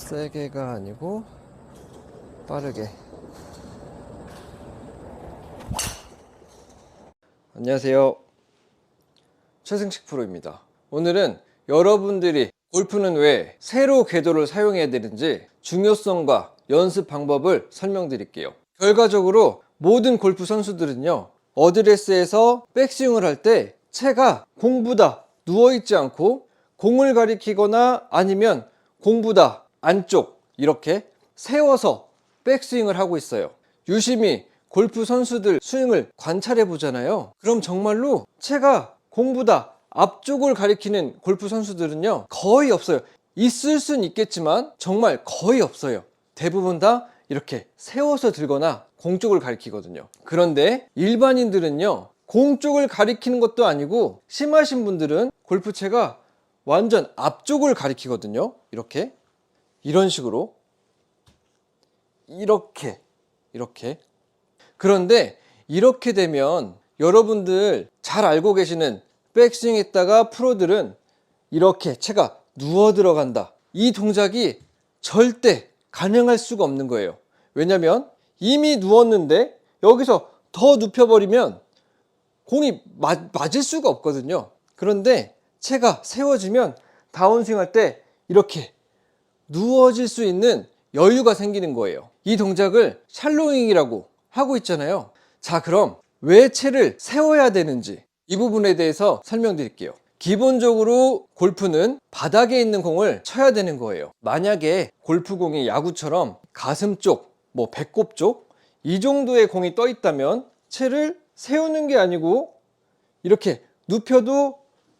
세게가 아니고 빠르게. 안녕하세요, 최승식 프로입니다. 오늘은 여러분들이 골프는 왜 세로 궤도를 사용해야 되는지 중요성과 연습 방법을 설명드릴게요. 결과적으로 모든 골프 선수들은요, 어드레스에서 백스윙을 할 때 채가 공보다 누워있지 않고 공을 가리키거나 아니면 공보다 안쪽 이렇게 세워서 백스윙을 하고 있어요. 유심히 골프 선수들 스윙을 관찰해 보잖아요. 그럼 정말로 채가 공보다 앞쪽을 가리키는 골프 선수들은요, 거의 없어요. 있을 순 있겠지만 정말 거의 없어요. 대부분 다 이렇게 세워서 들거나 공 쪽을 가리키거든요. 그런데 일반인들은요, 공 쪽을 가리키는 것도 아니고 심하신 분들은 골프채가 완전 앞쪽을 가리키거든요. 이렇게, 이런 식으로, 이렇게. 그런데 이렇게 되면 여러분들 잘 알고 계시는 백스윙 했다가 프로들은 이렇게 채가 누워 들어간다, 이 동작이 절대 가능할 수가 없는 거예요. 왜냐면 이미 누웠는데 여기서 더 눕혀버리면 공이 맞을 수가 없거든요. 그런데 채가 세워지면 다운스윙 할 때 이렇게 누워질 수 있는 여유가 생기는 거예요. 이 동작을 샬로잉이라고 하고 있잖아요. 자, 그럼 왜 채를 세워야 되는지 이 부분에 대해서 설명드릴게요. 기본적으로 골프는 바닥에 있는 공을 쳐야 되는 거예요. 만약에 골프공이 야구처럼 가슴 쪽, 배꼽 쪽 이 정도의 공이 떠 있다면 채를 세우는 게 아니고 이렇게 눕혀도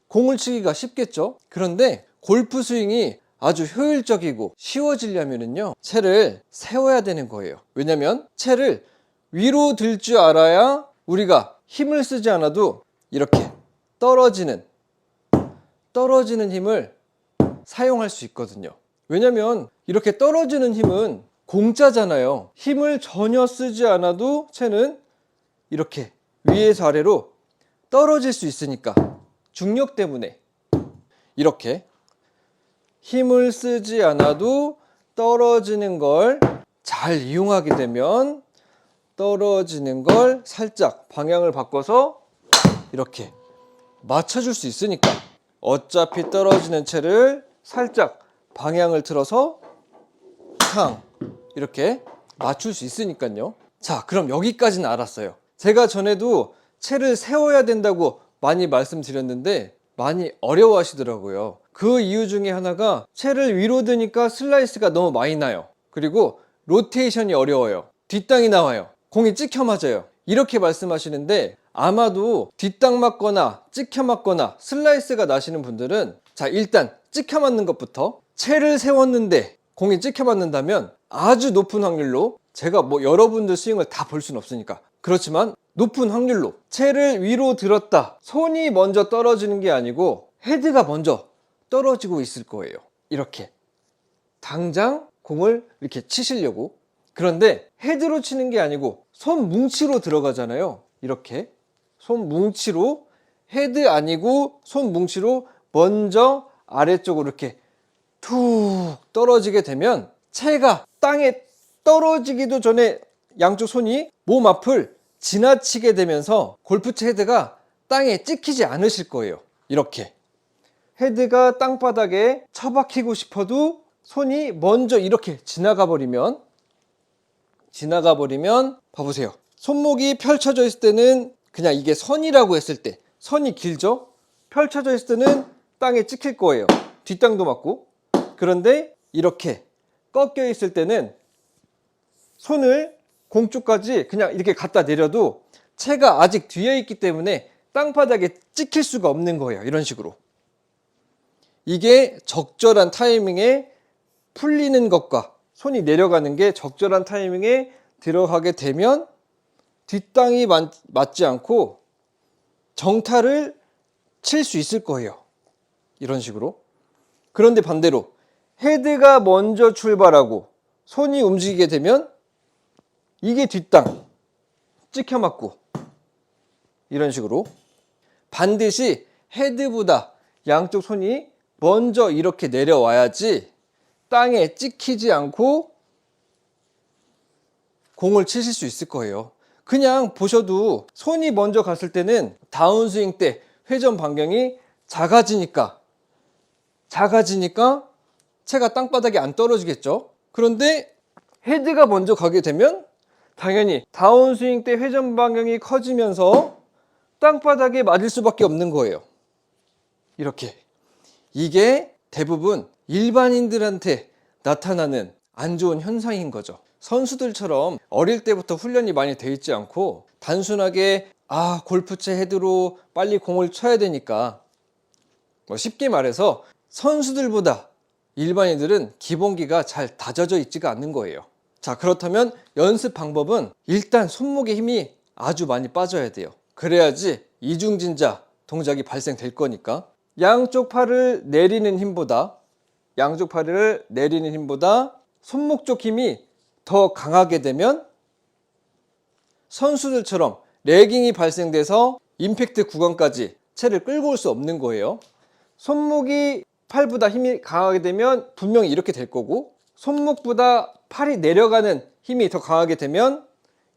공을 치기가 쉽겠죠. 그런데 골프 스윙이 아주 효율적이고 쉬워지려면요, 채를 세워야 되는 거예요. 왜냐면 채를 위로 들 줄 알아야 우리가 힘을 쓰지 않아도 이렇게 떨어지는 힘을 사용할 수 있거든요. 왜냐면 이렇게 떨어지는 힘은 공짜잖아요. 힘을 전혀 쓰지 않아도 채는 이렇게 위에서 아래로 떨어질 수 있으니까, 중력 때문에. 이렇게 힘을 쓰지 않아도 떨어지는 걸 잘 이용하게 되면 떨어지는 걸 살짝 방향을 바꿔서 이렇게 맞춰줄 수 있으니까, 어차피 떨어지는 채를 살짝 방향을 틀어서 탕 이렇게 맞출 수 있으니까요. 자, 그럼 여기까지는 알았어요. 제가 전에도 채를 세워야 된다고 많이 말씀드렸는데 많이 어려워 하시더라고요. 그 이유 중에 하나가 채를 위로 드니까 슬라이스가 너무 많이 나요. 그리고 로테이션이 어려워요. 뒷땅이 나와요. 공이 찍혀 맞아요. 이렇게 말씀하시는데, 아마도 뒷땅 맞거나 찍혀 맞거나 슬라이스가 나시는 분들은, 자, 일단 찍혀 맞는 것부터, 채를 세웠는데 공이 찍혀 맞는다면 아주 높은 확률로, 제가 여러분들 스윙을 다 볼 수는 없으니까 그렇지만 높은 확률로 채를 위로 들었다, 손이 먼저 떨어지는 게 아니고 헤드가 먼저 떨어지고 있을 거예요. 이렇게 당장 공을 이렇게 치시려고. 그런데 헤드로 치는 게 아니고 손 뭉치로 들어가잖아요. 이렇게 손 뭉치로, 헤드 아니고 손 뭉치로 먼저 아래쪽으로 이렇게 툭 떨어지게 되면 채가 땅에 떨어지기도 전에 양쪽 손이 몸 앞을 지나치게 되면서 골프채 헤드가 땅에 찍히지 않으실 거예요. 이렇게 헤드가 땅바닥에 처박히고 싶어도 손이 먼저 이렇게 지나가 버리면 봐보세요. 손목이 펼쳐져 있을 때는 그냥 이게 선이라고 했을 때, 선이 길죠? 펼쳐져 있을 때는 땅에 찍힐 거예요. 뒷땅도 맞고. 그런데 이렇게 꺾여 있을 때는 손을 공 쪽까지 그냥 이렇게 갖다 내려도 채가 아직 뒤에 있기 때문에 땅바닥에 찍힐 수가 없는 거예요. 이런 식으로. 이게 적절한 타이밍에 풀리는 것과 손이 내려가는 게 적절한 타이밍에 들어가게 되면 뒷땅이 맞지 않고 정타를 칠 수 있을 거예요. 이런 식으로. 그런데 반대로 헤드가 먼저 출발하고 손이 움직이게 되면 이게 뒷땅 찍혀 맞고, 이런 식으로 반드시 헤드보다 양쪽 손이 먼저 이렇게 내려와야지 땅에 찍히지 않고 공을 치실 수 있을 거예요. 그냥 보셔도 손이 먼저 갔을 때는 다운스윙 때 회전 반경이 작아지니까 채가 땅바닥에 안 떨어지겠죠. 그런데 헤드가 먼저 가게 되면 당연히 다운스윙 때 회전 반경이 커지면서 땅바닥에 맞을 수밖에 없는 거예요. 이렇게. 이게 대부분 일반인들한테 나타나는 안 좋은 현상인 거죠. 선수들처럼 어릴 때부터 훈련이 많이 돼 있지 않고 단순하게 골프채 헤드로 빨리 공을 쳐야 되니까, 쉽게 말해서 선수들보다 일반인들은 기본기가 잘 다져져 있지가 않는 거예요. 자, 그렇다면 연습 방법은 일단 손목에 힘이 아주 많이 빠져야 돼요. 그래야지 이중진자 동작이 발생될 거니까. 양쪽 팔을 내리는 힘보다 손목 쪽 힘이 더 강하게 되면 선수들처럼 레깅이 발생돼서 임팩트 구간까지 채를 끌고 올 수 없는 거예요. 손목이 팔보다 힘이 강하게 되면 분명히 이렇게 될 거고, 손목보다 팔이 내려가는 힘이 더 강하게 되면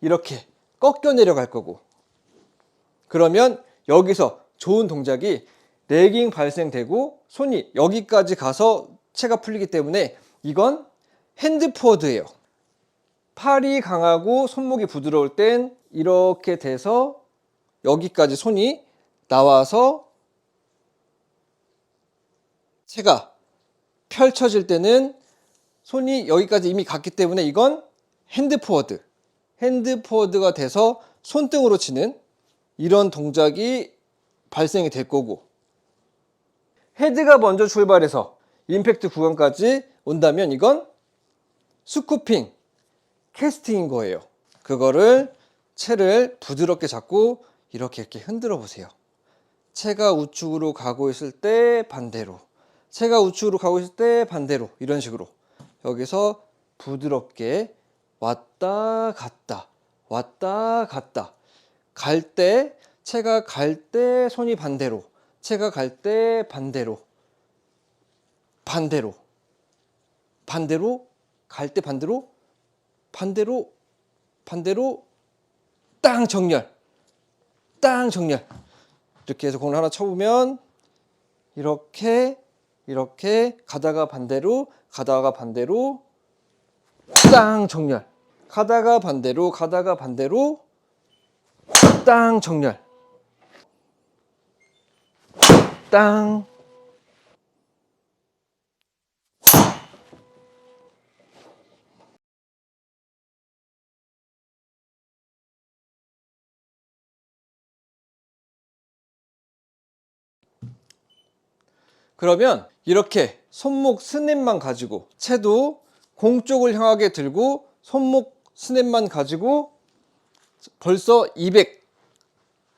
이렇게 꺾여 내려갈 거고, 그러면 여기서 좋은 동작이 레깅 발생되고 손이 여기까지 가서 채가 풀리기 때문에 이건 핸드 포워드예요. 팔이 강하고 손목이 부드러울 땐 이렇게 돼서 여기까지 손이 나와서 채가 펼쳐질 때는 손이 여기까지 이미 갔기 때문에 이건 핸드 포워드가 돼서 손등으로 치는 이런 동작이 발생이 될 거고, 헤드가 먼저 출발해서 임팩트 구간까지 온다면 이건 스쿠핑, 캐스팅인 거예요. 그거를 채를 부드럽게 잡고 이렇게 흔들어 보세요. 채가 우측으로 가고 있을 때 반대로, 채가 우측으로 가고 있을 때 반대로, 이런 식으로 여기서 부드럽게 왔다 갔다 갈 때, 채가 갈 때 손이 반대로, 채가 갈 때 반대로 갈 때 반대로 땅 정렬 이렇게 해서 공을 하나 쳐보면 이렇게 가다가 반대로 땅 정렬, 가다가 반대로 땅 정렬, 땅. 그러면 이렇게 손목 스냅만 가지고, 채도 공 쪽을 향하게 들고 손목 스냅만 가지고 벌써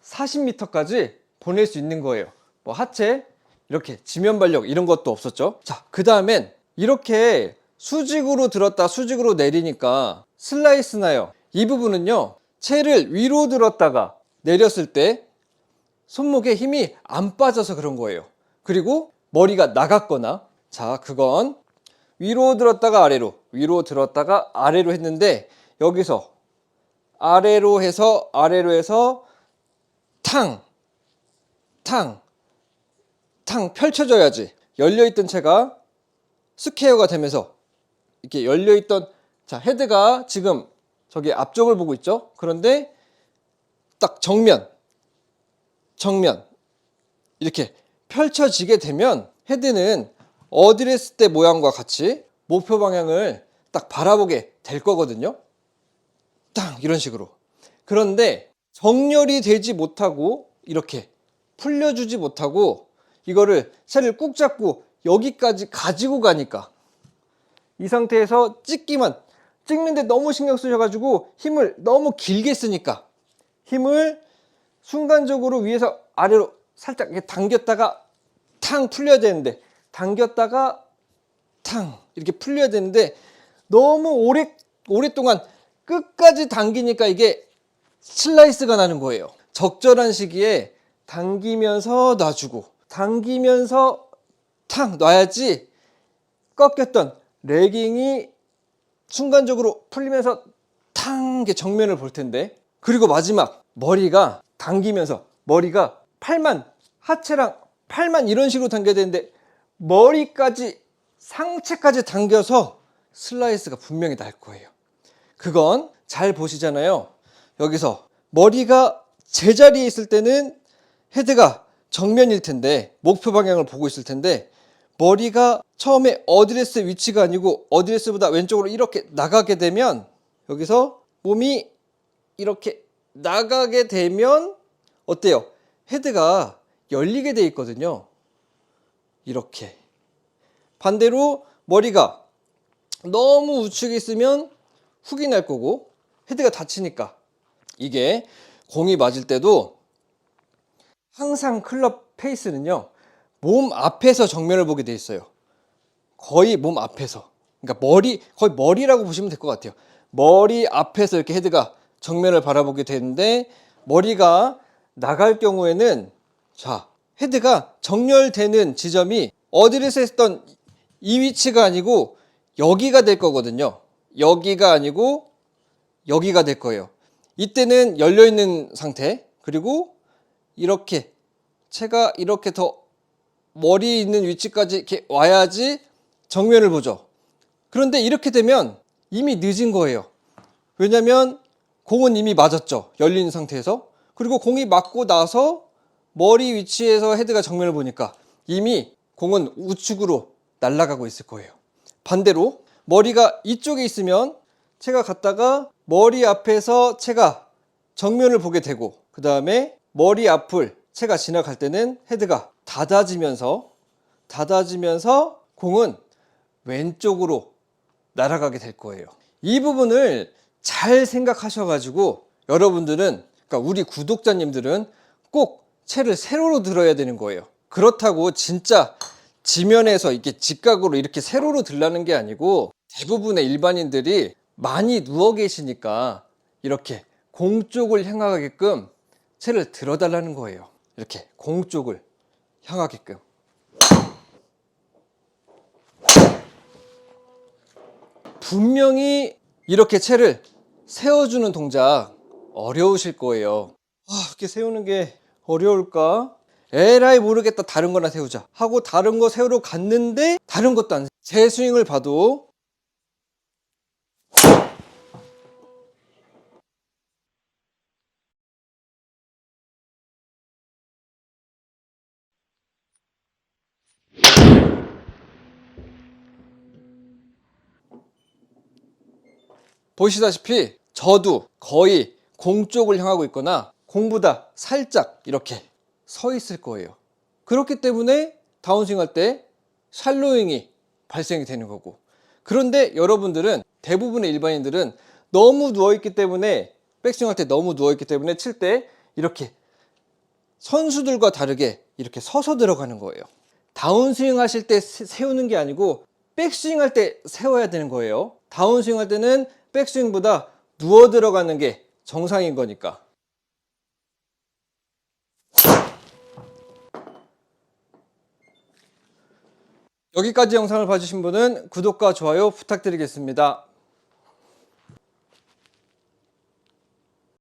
240m까지 보낼 수 있는 거예요. 하체 이렇게 지면 발력 이런 것도 없었죠. 자, 그 다음엔 이렇게 수직으로 들었다 수직으로 내리니까 슬라이스 나요. 이 부분은요, 채를 위로 들었다가 내렸을 때 손목에 힘이 안 빠져서 그런 거예요. 그리고 머리가 나갔거나, 자, 그건 위로 들었다가 아래로 했는데 여기서 아래로 해서 탕 펼쳐져야지 열려있던 채가 스퀘어가 되면서 이렇게 열려있던, 자, 헤드가 지금 저기 앞쪽을 보고 있죠. 그런데 딱 정면 이렇게 펼쳐지게 되면 헤드는 어드레스 때 모양과 같이 목표 방향을 딱 바라보게 될 거거든요. 딱 이런 식으로. 그런데 정렬이 되지 못하고 이렇게 풀려주지 못하고 이거를 채를 꾹 잡고 여기까지 가지고 가니까, 이 상태에서 찍는데 너무 신경 쓰셔가지고 힘을 너무 길게 쓰니까 힘을 순간적으로 위에서 아래로 살짝 이렇게 당겼다가 탕 풀려야 되는데, 당겼다가 탕 이렇게 풀려야 되는데 너무 오랫동안 끝까지 당기니까 이게 슬라이스가 나는 거예요. 적절한 시기에 당기면서 놔주고 당기면서 탕 놔야지 꺾였던 레깅이 순간적으로 풀리면서 탕 이렇게 정면을 볼 텐데, 그리고 마지막 머리가 당기면서 머리가 팔만, 하체랑 팔만 이런 식으로 당겨야 되는데 머리까지, 상체까지 당겨서 슬라이스가 분명히 날 거예요. 그건 잘 보시잖아요. 여기서 머리가 제자리에 있을 때는 헤드가 정면일 텐데, 목표 방향을 보고 있을 텐데, 머리가 처음에 어드레스 위치가 아니고 어드레스보다 왼쪽으로 이렇게 나가게 되면, 여기서 몸이 이렇게 나가게 되면 어때요? 헤드가 열리게 돼 있거든요. 이렇게. 반대로 머리가 너무 우측에 있으면 훅이 날 거고 헤드가 닫히니까. 이게 공이 맞을 때도 항상 클럽 페이스는요, 몸 앞에서 정면을 보게 돼 있어요. 거의 몸 앞에서. 그러니까 거의 머리라고 보시면 될 것 같아요. 머리 앞에서 이렇게 헤드가 정면을 바라보게 되는데, 머리가 나갈 경우에는, 자, 헤드가 정렬되는 지점이 어디에서 했던 이 위치가 아니고 여기가 될 거거든요. 여기가 아니고 여기가 될 거예요. 이때는 열려있는 상태, 그리고 이렇게 채가 이렇게 더 머리 있는 위치까지 이렇게 와야지 정면을 보죠. 그런데 이렇게 되면 이미 늦은 거예요. 왜냐면 공은 이미 맞았죠. 열린 상태에서. 그리고 공이 맞고 나서 머리 위치에서 헤드가 정면을 보니까 이미 공은 우측으로 날아가고 있을 거예요. 반대로 머리가 이쪽에 있으면 채가 갔다가 머리 앞에서 채가 정면을 보게 되고, 그 다음에 머리 앞을 채가 지나갈 때는 헤드가 닫아지면서 공은 왼쪽으로 날아가게 될 거예요. 이 부분을 잘 생각하셔가지고 여러분들은, 그러니까 우리 구독자님들은 꼭 채를 세로로 들어야 되는 거예요. 그렇다고 진짜 지면에서 이렇게 직각으로 이렇게 세로로 들라는 게 아니고, 대부분의 일반인들이 많이 누워 계시니까 이렇게 공 쪽을 향하게끔 채를 들어달라는 거예요. 이렇게 공 쪽을 향하게끔. 분명히 이렇게 채를 세워주는 동작 어려우실 거예요. 이렇게 세우는 게 어려울까? 에라이 모르겠다, 다른 거나 세우자 하고 다른 거 세우러 갔는데 다른 것도 안 돼. 제 스윙을 봐도 보시다시피 저도 거의 공 쪽을 향하고 있거나 공보다 살짝 이렇게 서 있을 거예요. 그렇기 때문에 다운스윙 할 때 샬로잉이 발생이 되는 거고, 그런데 여러분들은, 대부분의 일반인들은 너무 누워있기 때문에, 백스윙 할 때 너무 누워있기 때문에 칠 때 이렇게 선수들과 다르게 이렇게 서서 들어가는 거예요. 다운스윙 하실 때 세우는 게 아니고 백스윙 할 때 세워야 되는 거예요. 다운스윙 할 때는 백스윙보다 누워 들어가는 게 정상인 거니까. 여기까지 영상을 봐주신 분은 구독과 좋아요 부탁드리겠습니다.